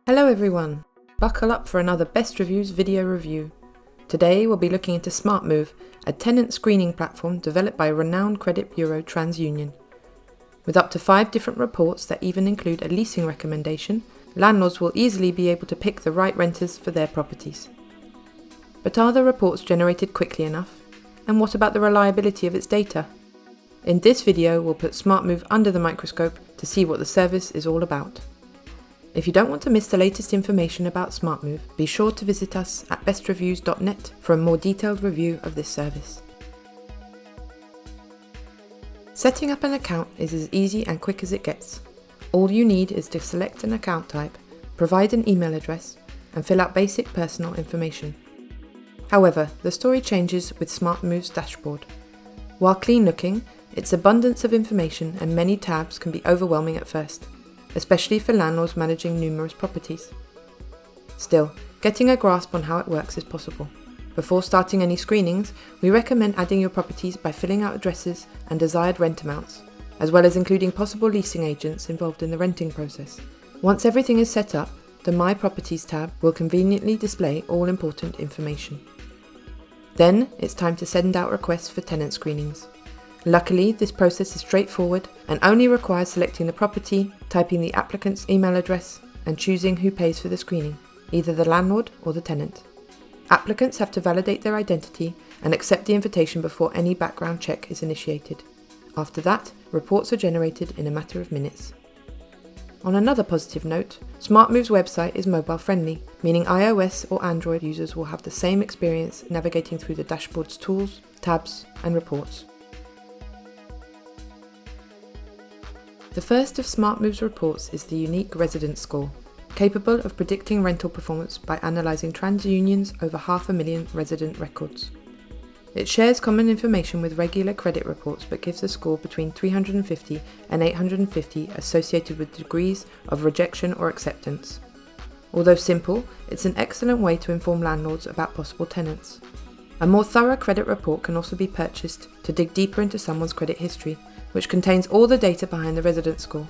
Hello everyone, buckle up for another Best Reviews video review. Today we'll be looking into SmartMove, a tenant screening platform developed by renowned credit bureau TransUnion. With up to 5 different reports that even include a leasing recommendation, landlords will easily be able to pick the right renters for their properties. But are the reports generated quickly enough? And what about the reliability of its data? In this video we'll put SmartMove under the microscope to see what the service is all about. If you don't want to miss the latest information about SmartMove, be sure to visit us at bestreviews.net for a more detailed review of this service. Setting up an account is as easy and quick as it gets. All you need is to select an account type, provide an email address, and fill out basic personal information. However, the story changes with SmartMove's dashboard. While clean looking, its abundance of information and many tabs can be overwhelming at first, especially for landlords managing numerous properties. Still, getting a grasp on how it works is possible. Before starting any screenings, we recommend adding your properties by filling out addresses and desired rent amounts, as well as including possible leasing agents involved in the renting process. Once everything is set up, the My Properties tab will conveniently display all important information. Then, it's time to send out requests for tenant screenings. Luckily, this process is straightforward and only requires selecting the property, typing the applicant's email address, and choosing who pays for the screening, either the landlord or the tenant. Applicants have to validate their identity and accept the invitation before any background check is initiated. After that, reports are generated in a matter of minutes. On another positive note, SmartMove's website is mobile friendly, meaning iOS or Android users will have the same experience navigating through the dashboard's tools, tabs, and reports. The first of SmartMove's reports is the unique ResidentScore, capable of predicting rental performance by analysing TransUnion's over 500,000 resident records. It shares common information with regular credit reports but gives a score between 350 and 850 associated with degrees of rejection or acceptance. Although simple, it's an excellent way to inform landlords about possible tenants. A more thorough credit report can also be purchased to dig deeper into someone's credit history, which contains all the data behind the ResidentScore.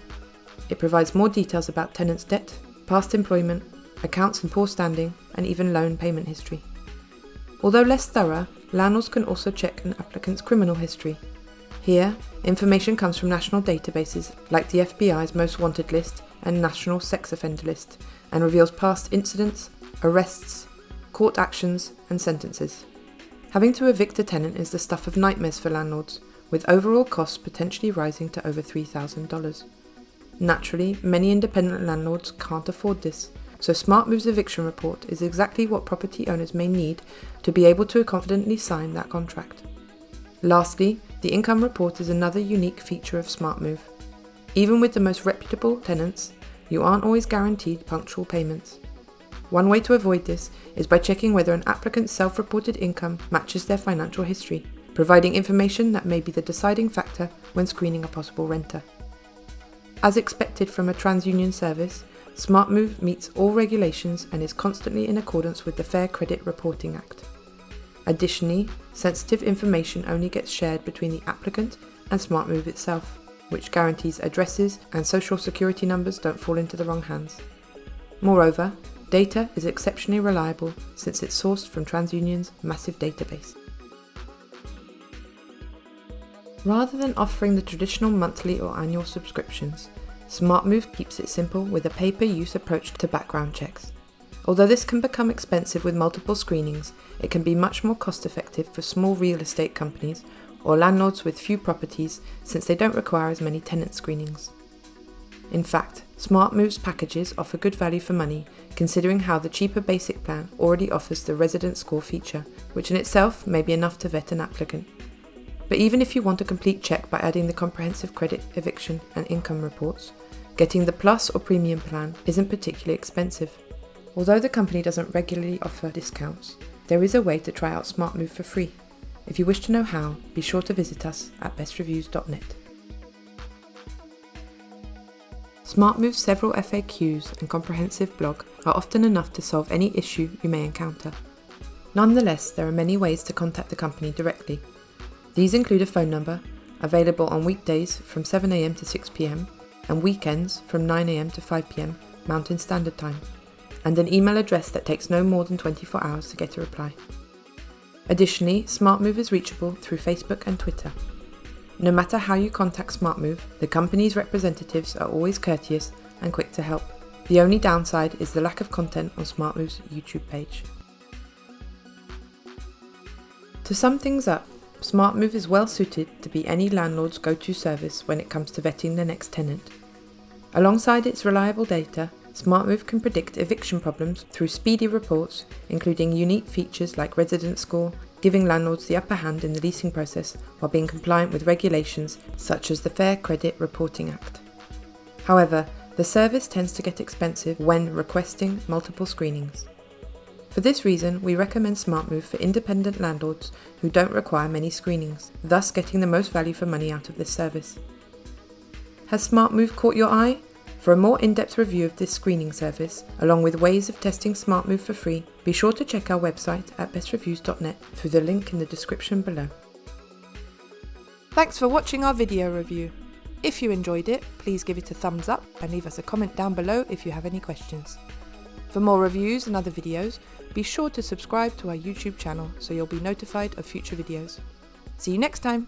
It provides more details about tenants' debt, past employment, accounts in poor standing, and even loan payment history. Although less thorough, landlords can also check an applicant's criminal history. Here, information comes from national databases like the FBI's Most Wanted list and National Sex Offender list, and reveals past incidents, arrests, court actions, and sentences. Having to evict a tenant is the stuff of nightmares for landlords, with overall costs potentially rising to over $3,000. Naturally, many independent landlords can't afford this, so SmartMove's eviction report is exactly what property owners may need to be able to confidently sign that contract. Lastly, the income report is another unique feature of SmartMove. Even with the most reputable tenants, you aren't always guaranteed punctual payments. One way to avoid this is by checking whether an applicant's self-reported income matches their financial history, providing information that may be the deciding factor when screening a possible renter. As expected from a TransUnion service, SmartMove meets all regulations and is constantly in accordance with the Fair Credit Reporting Act. Additionally, sensitive information only gets shared between the applicant and SmartMove itself, which guarantees addresses and social security numbers don't fall into the wrong hands. Moreover, data is exceptionally reliable since it's sourced from TransUnion's massive database. Rather than offering the traditional monthly or annual subscriptions, SmartMove keeps it simple with a pay-per-use approach to background checks. Although this can become expensive with multiple screenings, it can be much more cost-effective for small real estate companies or landlords with few properties since they don't require as many tenant screenings. In fact, SmartMove's packages offer good value for money, considering how the cheaper basic plan already offers the ResidentScore feature, which in itself may be enough to vet an applicant. But even if you want a complete check by adding the comprehensive credit, eviction, and income reports, getting the Plus or Premium plan isn't particularly expensive. Although the company doesn't regularly offer discounts, there is a way to try out SmartMove for free. If you wish to know how, be sure to visit us at bestreviews.net. SmartMove's several FAQs and comprehensive blog are often enough to solve any issue you may encounter. Nonetheless, there are many ways to contact the company directly. These include a phone number, available on weekdays from 7 AM to 6 PM, and weekends from 9 AM to 5 PM Mountain Standard Time, and an email address that takes no more than 24 hours to get a reply. Additionally, SmartMove is reachable through Facebook and Twitter. No matter how you contact SmartMove, the company's representatives are always courteous and quick to help. The only downside is the lack of content on SmartMove's YouTube page. To sum things up, SmartMove is well suited to be any landlord's go-to service when it comes to vetting their next tenant. Alongside its reliable data, SmartMove can predict eviction problems through speedy reports, including unique features like ResidentScore, giving landlords the upper hand in the leasing process while being compliant with regulations such as the Fair Credit Reporting Act. However, the service tends to get expensive when requesting multiple screenings. For this reason, we recommend SmartMove for independent landlords who don't require many screenings, thus getting the most value for money out of this service. Has SmartMove caught your eye? For a more in-depth review of this screening service, along with ways of testing SmartMove for free, be sure to check our website at bestreviews.net through the link in the description below. Thanks for watching our video review. If you enjoyed it, please give it a thumbs up and leave us a comment down below if you have any questions. For more reviews and other videos, be sure to subscribe to our YouTube channel so you'll be notified of future videos. See you next time!